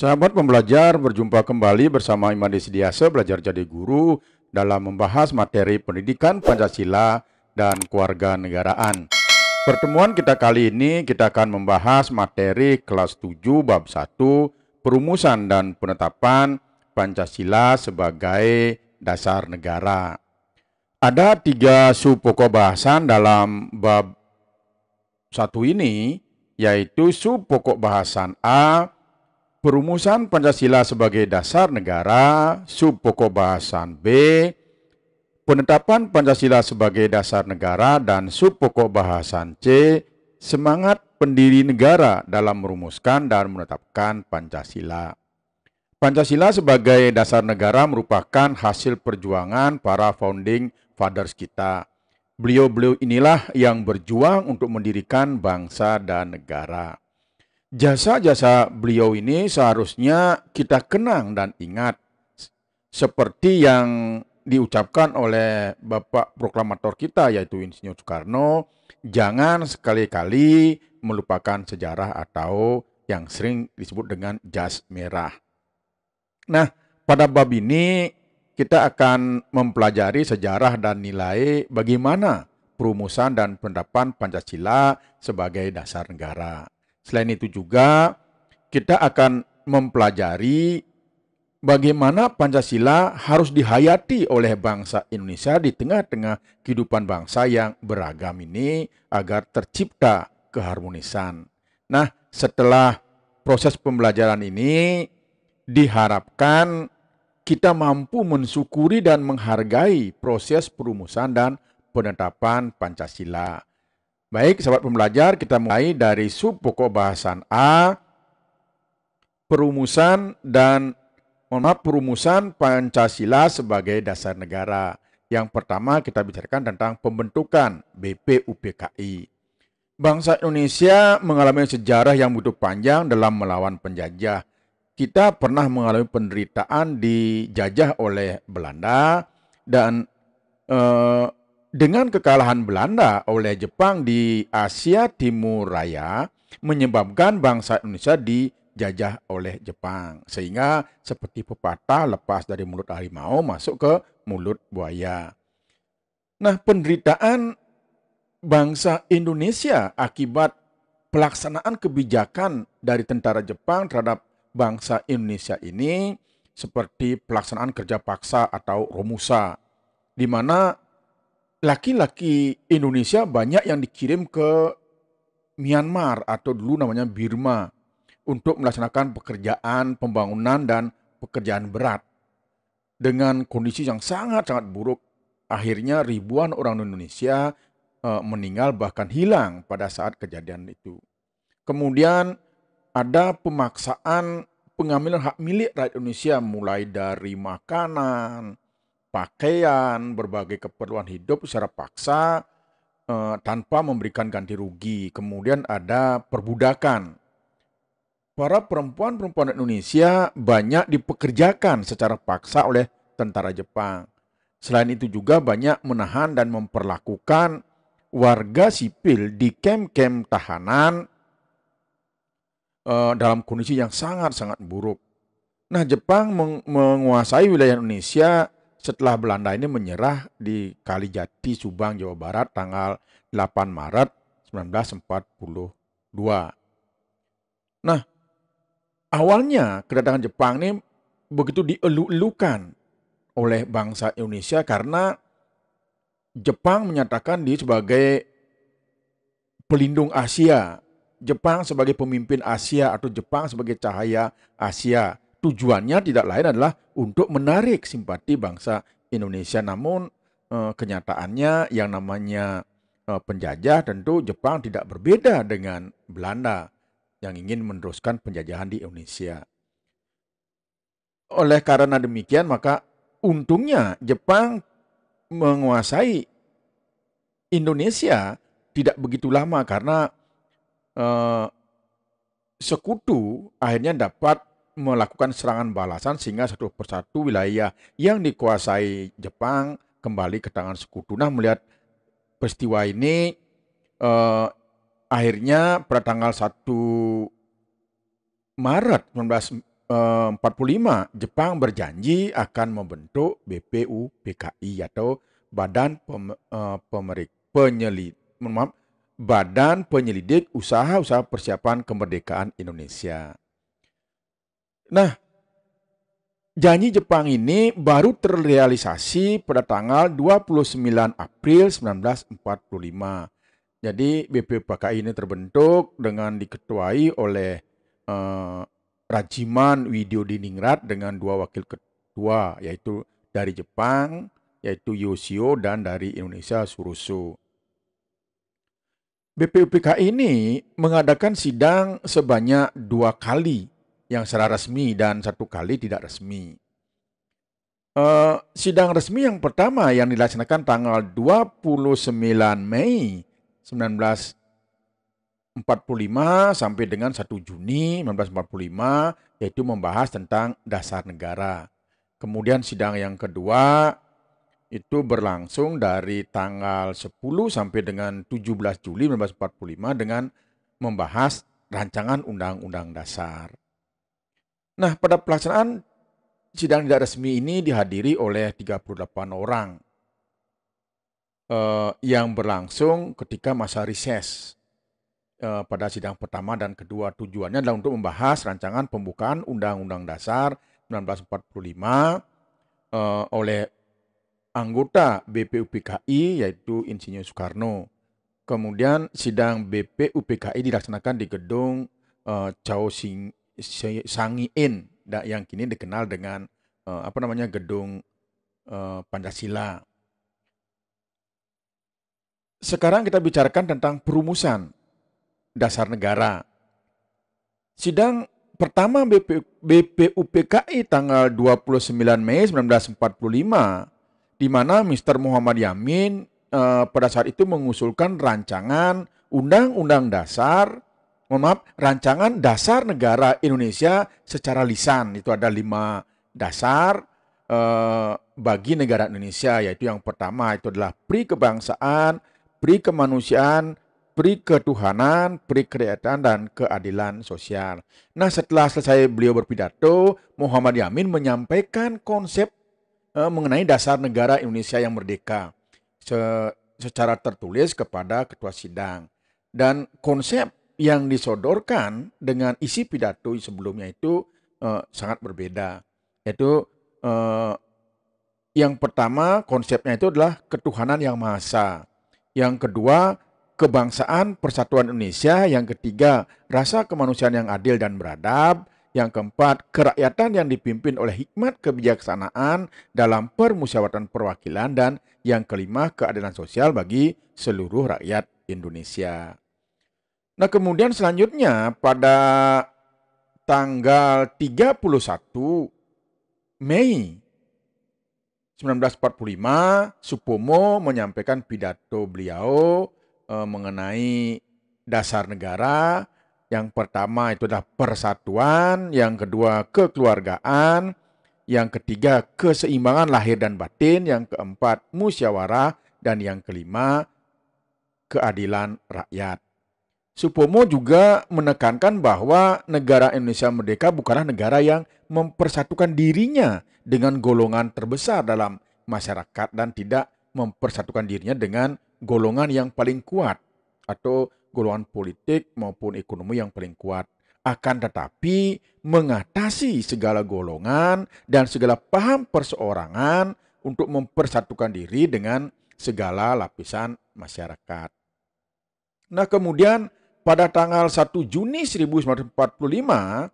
Sahabat pembelajar, berjumpa kembali bersama Iman Desidiasa, belajar jadi guru dalam membahas materi pendidikan Pancasila dan kewarganegaraan. Pertemuan kita kali ini kita akan membahas materi kelas 7 bab 1, perumusan dan penetapan Pancasila sebagai dasar negara. Ada 3 sub pokok bahasan dalam bab 1 ini, yaitu sub pokok bahasan A, perumusan Pancasila sebagai dasar negara, sub pokok bahasan B, penetapan Pancasila sebagai dasar negara, dan sub pokok bahasan C, semangat pendiri negara dalam merumuskan dan menetapkan Pancasila. Pancasila sebagai dasar negara merupakan hasil perjuangan para founding fathers kita. Beliau-beliau inilah yang berjuang untuk mendirikan bangsa dan negara. Jasa-jasa beliau ini seharusnya kita kenang dan ingat, seperti yang diucapkan oleh Bapak Proklamator kita, yaitu Insinyur Soekarno, jangan sekali-kali melupakan sejarah atau yang sering disebut dengan jas merah. Nah, pada bab ini kita akan mempelajari sejarah dan nilai bagaimana perumusan dan penerapan Pancasila sebagai dasar negara. Selain itu juga kita akan mempelajari bagaimana Pancasila harus dihayati oleh bangsa Indonesia di tengah-tengah kehidupan bangsa yang beragam ini agar tercipta keharmonisan. Nah, setelah proses pembelajaran ini diharapkan kita mampu mensyukuri dan menghargai proses perumusan dan penetapan Pancasila. Baik, sahabat pembelajar, kita mulai dari sub pokok bahasan A, perumusan Pancasila sebagai dasar negara. Yang pertama kita bicarakan tentang pembentukan BPUPKI. Bangsa Indonesia mengalami sejarah yang begitu panjang dalam melawan penjajah. Kita pernah mengalami penderitaan dijajah oleh Belanda dan dengan kekalahan Belanda oleh Jepang di Asia Timur Raya menyebabkan bangsa Indonesia dijajah oleh Jepang. Sehingga seperti pepatah, lepas dari mulut harimau masuk ke mulut buaya. Nah, penderitaan bangsa Indonesia akibat pelaksanaan kebijakan dari tentara Jepang terhadap bangsa Indonesia ini seperti pelaksanaan kerja paksa atau romusa, di mana laki-laki Indonesia banyak yang dikirim ke Myanmar atau dulu namanya Burma untuk melaksanakan pekerjaan pembangunan dan pekerjaan berat dengan kondisi yang sangat-sangat buruk. Akhirnya ribuan orang Indonesia meninggal bahkan hilang pada saat kejadian itu. Kemudian ada pemaksaan pengambilan hak milik rakyat Indonesia mulai dari makanan, pakaian, berbagai keperluan hidup secara paksa tanpa memberikan ganti rugi. Kemudian ada perbudakan. Para perempuan-perempuan Indonesia banyak dipekerjakan secara paksa oleh tentara Jepang. Selain itu juga banyak menahan dan memperlakukan warga sipil di kem-kem tahanan dalam kondisi yang sangat-sangat buruk. Nah, Jepang menguasai wilayah Indonesia setelah Belanda ini menyerah di Kalijati, Subang, Jawa Barat tanggal 8 Maret 1942. Nah, awalnya kedatangan Jepang ini begitu dielu-elukan oleh bangsa Indonesia karena Jepang menyatakan diri sebagai pelindung Asia. Jepang sebagai pemimpin Asia atau Jepang sebagai cahaya Asia. Tujuannya tidak lain adalah untuk menarik simpati bangsa Indonesia. Namun kenyataannya yang namanya penjajah, tentu Jepang tidak berbeda dengan Belanda yang ingin meneruskan penjajahan di Indonesia. Oleh karena demikian, maka untungnya Jepang menguasai Indonesia tidak begitu lama karena sekutu akhirnya dapat melakukan serangan balasan sehingga satu persatu wilayah yang dikuasai Jepang kembali ke tangan sekutu. Nah, melihat peristiwa ini akhirnya pada tanggal 1 Maret 45, Jepang berjanji akan membentuk BPUPKI atau Badan Badan Penyelidik Usaha-Usaha Persiapan Kemerdekaan Indonesia. Nah, janji Jepang ini baru terrealisasi pada tanggal 29 April 1945. Jadi BPUPKI ini terbentuk dengan diketuai oleh Rajiman Widyodiningrat dengan 2 wakil ketua, yaitu dari Jepang, yaitu Yoshio, dan dari Indonesia Suroso. BPUPKI ini mengadakan sidang sebanyak 2 kali yang secara resmi dan 1 kali tidak resmi. Sidang resmi yang pertama yang dilaksanakan tanggal 29 Mei 1945 sampai dengan 1 Juni 1945, yaitu membahas tentang dasar negara. Kemudian sidang yang kedua itu berlangsung dari tanggal 10 sampai dengan 17 Juli 1945 dengan membahas rancangan Undang-Undang Dasar. Nah, pada pelaksanaan sidang tidak resmi ini dihadiri oleh 38 orang yang berlangsung ketika masa reses pada sidang pertama dan kedua. Tujuannya adalah untuk membahas rancangan pembukaan Undang-Undang Dasar 1945 oleh anggota BPUPKI yaitu Insinyur Soekarno. Kemudian sidang BPUPKI dilaksanakan di gedung Chao Sang-in yang kini dikenal dengan gedung Pancasila. Sekarang kita bicarakan tentang perumusan dasar negara. Sidang pertama BPUPKI tanggal 29 Mei 1945 di mana Mr. Muhammad Yamin pada saat itu mengusulkan rancangan rancangan dasar negara Indonesia secara lisan. Itu ada 5 dasar bagi negara Indonesia, yaitu yang pertama itu adalah pri kebangsaan, pri kemanusiaan, pri ketuhanan, pri kerakyatan, dan keadilan sosial. Nah, setelah selesai beliau berpidato, Muhammad Yamin menyampaikan konsep mengenai dasar negara Indonesia yang merdeka secara tertulis kepada ketua sidang. Dan konsep yang disodorkan dengan isi pidato sebelumnya itu sangat berbeda. Yaitu yang pertama konsepnya itu adalah ketuhanan yang maha esa. Yang kedua, kebangsaan persatuan Indonesia. Yang ketiga, rasa kemanusiaan yang adil dan beradab. Yang keempat, kerakyatan yang dipimpin oleh hikmat kebijaksanaan dalam permusyawaratan perwakilan. Dan yang kelima, keadilan sosial bagi seluruh rakyat Indonesia. Nah, kemudian selanjutnya pada tanggal 31 Mei 1945, Supomo menyampaikan pidato beliau mengenai dasar negara. Yang pertama itu adalah persatuan, yang kedua kekeluargaan, yang ketiga keseimbangan lahir dan batin, yang keempat musyawarah, dan yang kelima keadilan rakyat. Supomo juga menekankan bahwa negara Indonesia merdeka bukanlah negara yang mempersatukan dirinya dengan golongan terbesar dalam masyarakat dan tidak mempersatukan dirinya dengan golongan yang paling kuat atau golongan politik maupun ekonomi yang paling kuat. Akan tetapi mengatasi segala golongan dan segala paham perseorangan untuk mempersatukan diri dengan segala lapisan masyarakat. Nah, kemudian pada tanggal 1 Juni 1945,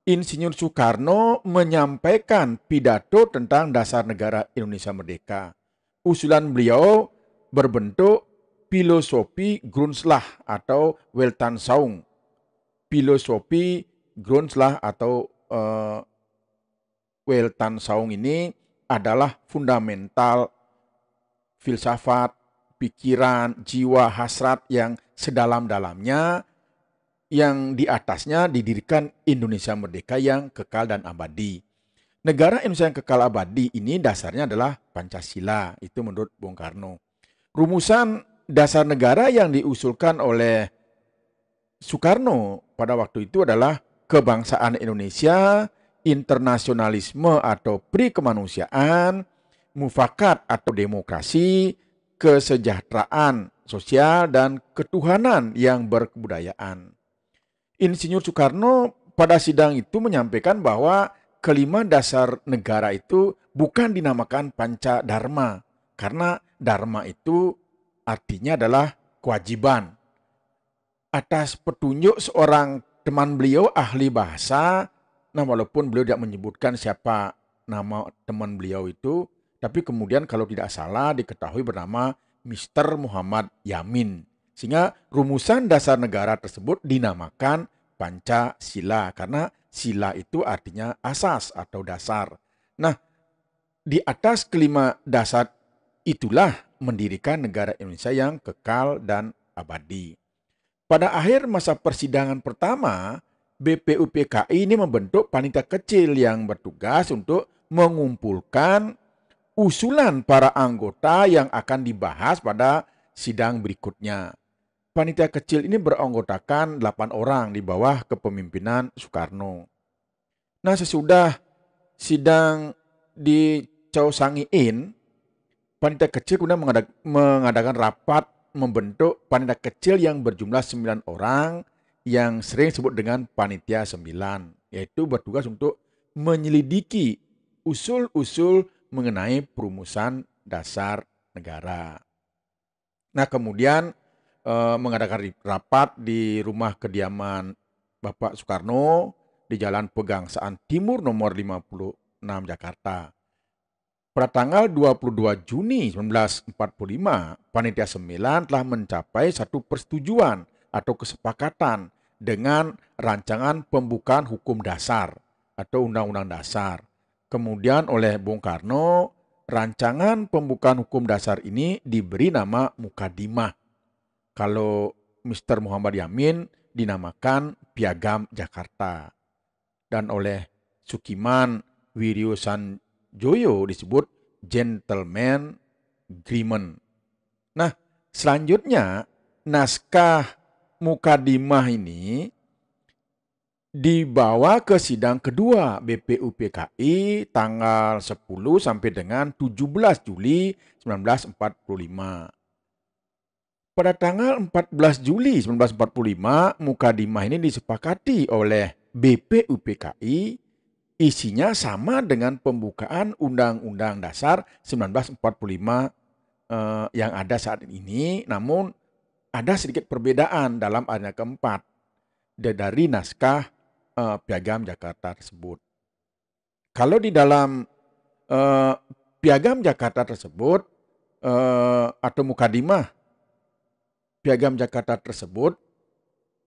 Insinyur Soekarno menyampaikan pidato tentang dasar negara Indonesia merdeka. Usulan beliau berbentuk filosofi Grundslag atau Weltanschauung. Filosofi Grundslag atau Weltanschauung ini adalah fundamental filsafat, pikiran, jiwa, hasrat yang sedalam-dalamnya, yang di atasnya didirikan Indonesia merdeka yang kekal dan abadi. Negara Indonesia yang kekal abadi ini dasarnya adalah Pancasila, itu menurut Bung Karno. Rumusan dasar negara yang diusulkan oleh Soekarno pada waktu itu adalah kebangsaan Indonesia, internasionalisme atau pri kemanusiaan, mufakat atau demokrasi, kesejahteraan sosial, dan ketuhanan yang berkebudayaan. Insinyur Soekarno pada sidang itu menyampaikan bahwa kelima dasar negara itu bukan dinamakan panca dharma, karena dharma itu artinya adalah kewajiban. Atas petunjuk seorang teman beliau ahli bahasa, nah walaupun beliau tidak menyebutkan siapa nama teman beliau itu, tapi kemudian kalau tidak salah diketahui bernama Mr. Muhammad Yamin. Sehingga rumusan dasar negara tersebut dinamakan Pancasila, karena sila itu artinya asas atau dasar. Nah, di atas kelima dasar itulah mendirikan negara Indonesia yang kekal dan abadi. Pada akhir masa persidangan pertama, BPUPKI ini membentuk panitia kecil yang bertugas untuk mengumpulkan usulan para anggota yang akan dibahas pada sidang berikutnya. Panitia kecil ini beranggotakan 8 orang di bawah kepemimpinan Soekarno. Nah, sesudah sidang di Chow Sang-in, panitia kecil kemudian mengadakan rapat membentuk panitia kecil yang berjumlah 9 orang yang sering disebut dengan panitia 9, yaitu bertugas untuk menyelidiki usul-usul mengenai perumusan dasar negara. Nah, kemudian mengadakan rapat di rumah kediaman Bapak Soekarno di Jalan Pegangsaan Timur nomor 56 Jakarta. Pada tanggal 22 Juni 1945, Panitia 9 telah mencapai satu persetujuan atau kesepakatan dengan rancangan pembukaan hukum dasar atau Undang-Undang Dasar. Kemudian oleh Bung Karno, rancangan pembukaan hukum dasar ini diberi nama Mukadimah. Kalau Mr. Muhammad Yamin dinamakan Piagam Jakarta. Dan oleh Sukiman Wiryosanjoyo disebut Gentleman Agreement. Nah, selanjutnya naskah Mukadimah ini dibawa ke sidang kedua BPUPKI tanggal 10 sampai dengan 17 Juli 1945. Pada tanggal 14 Juli 1945, Mukadimah ini disepakati oleh BPUPKI. Isinya sama dengan pembukaan Undang-Undang Dasar 1945 yang ada saat ini, namun ada sedikit perbedaan dalam ayat keempat dari naskah Piagam Jakarta tersebut. Kalau di dalam Piagam Jakarta tersebut atau Mukadimah Piagam Jakarta tersebut,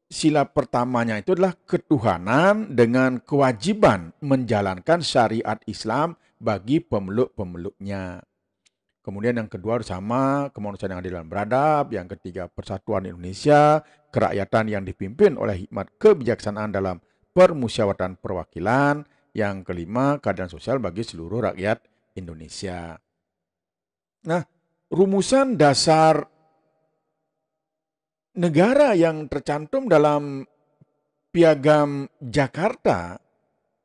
sila pertamanya itu adalah ketuhanan dengan kewajiban menjalankan syariat Islam bagi pemeluk-pemeluknya. Kemudian yang kedua sama kemanusiaan yang adil dan beradab. Yang ketiga persatuan Indonesia, kerakyatan yang dipimpin oleh hikmat kebijaksanaan dalam permusyawaratan perwakilan. Yang kelima keadilan sosial bagi seluruh rakyat Indonesia. Nah, rumusan dasar negara yang tercantum dalam Piagam Jakarta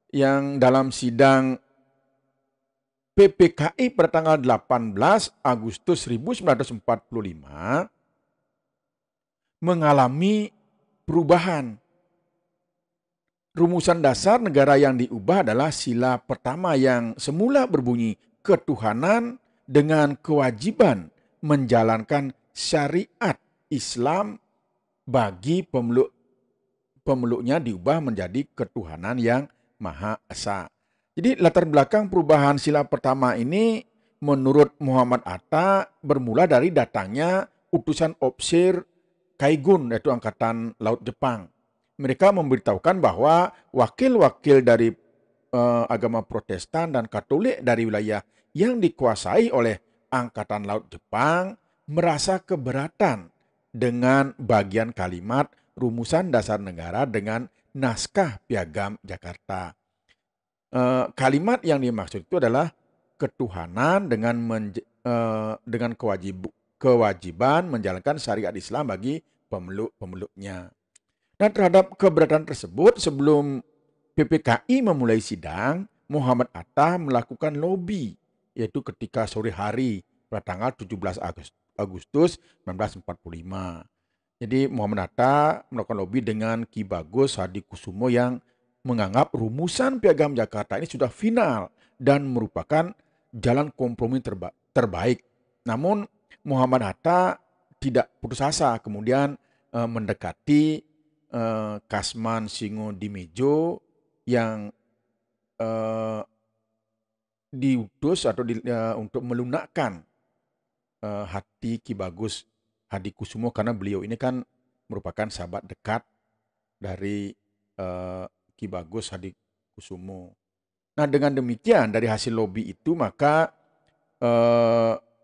yang dalam sidang PPKI pada tanggal 18 Agustus 1945 mengalami perubahan. Rumusan dasar negara yang diubah adalah sila pertama yang semula berbunyi ketuhanan dengan kewajiban menjalankan syariat Islam bagi pemeluknya diubah menjadi ketuhanan yang Maha Esa. Jadi latar belakang perubahan sila pertama ini menurut Muhammad Atta bermula dari datangnya utusan Opsir Kaigun, yaitu Angkatan Laut Jepang. Mereka memberitahukan bahwa wakil-wakil dari agama Protestan dan Katolik dari wilayah yang dikuasai oleh Angkatan Laut Jepang merasa keberatan dengan bagian kalimat rumusan dasar negara dengan naskah Piagam Jakarta. Kalimat yang dimaksud itu adalah ketuhanan dengan kewajiban menjalankan syariat Islam bagi pemeluk-pemeluknya. Nah, terhadap keberatan tersebut, sebelum PPKI memulai sidang, Muhammad Atta melakukan lobi, yaitu ketika sore hari pada tanggal 17 Agustus 1945. Jadi Muhammad Atta melakukan lobi dengan Ki Bagus Hadikusumo yang menganggap rumusan Piagam Jakarta ini sudah final dan merupakan jalan kompromi terbaik. Namun Muhammad Hatta tidak putus asa, kemudian mendekati Kasman Singo-Dimejo yang diutus atau untuk melunakkan hati Ki Bagus Hadikusumo, karena beliau ini kan merupakan sahabat dekat dari Ki Bagus Hadikusumo. Nah, dengan demikian dari hasil lobi itu maka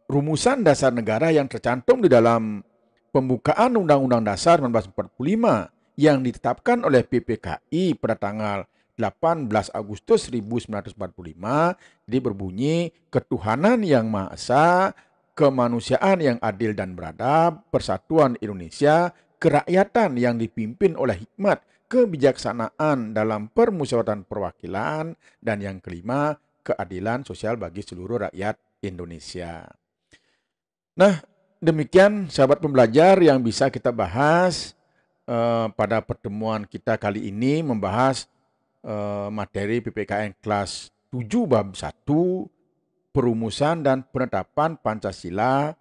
rumusan dasar negara yang tercantum di dalam pembukaan Undang-Undang Dasar 1945 yang ditetapkan oleh PPKI pada tanggal 18 Agustus 1945 jadi berbunyi, ketuhanan yang Maha Esa, kemanusiaan yang adil dan beradab, persatuan Indonesia, kerakyatan yang dipimpin oleh hikmat, kebijaksanaan dalam permusyawaratan perwakilan, dan yang kelima, keadilan sosial bagi seluruh rakyat Indonesia. Nah, demikian sahabat pembelajar yang bisa kita bahas pada pertemuan kita kali ini, membahas materi PPKN kelas 7 bab 1, perumusan dan penetapan Pancasila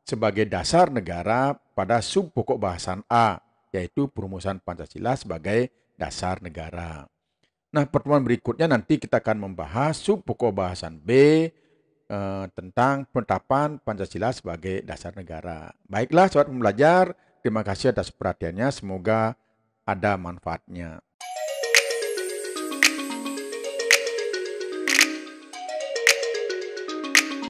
sebagai dasar negara pada sub pokok bahasan A, yaitu perumusan Pancasila sebagai dasar negara. Nah, pertemuan berikutnya nanti kita akan membahas sub pokok bahasan B tentang penetapan Pancasila sebagai dasar negara. Baiklah, sahabat pembelajar, terima kasih atas perhatiannya. Semoga ada manfaatnya.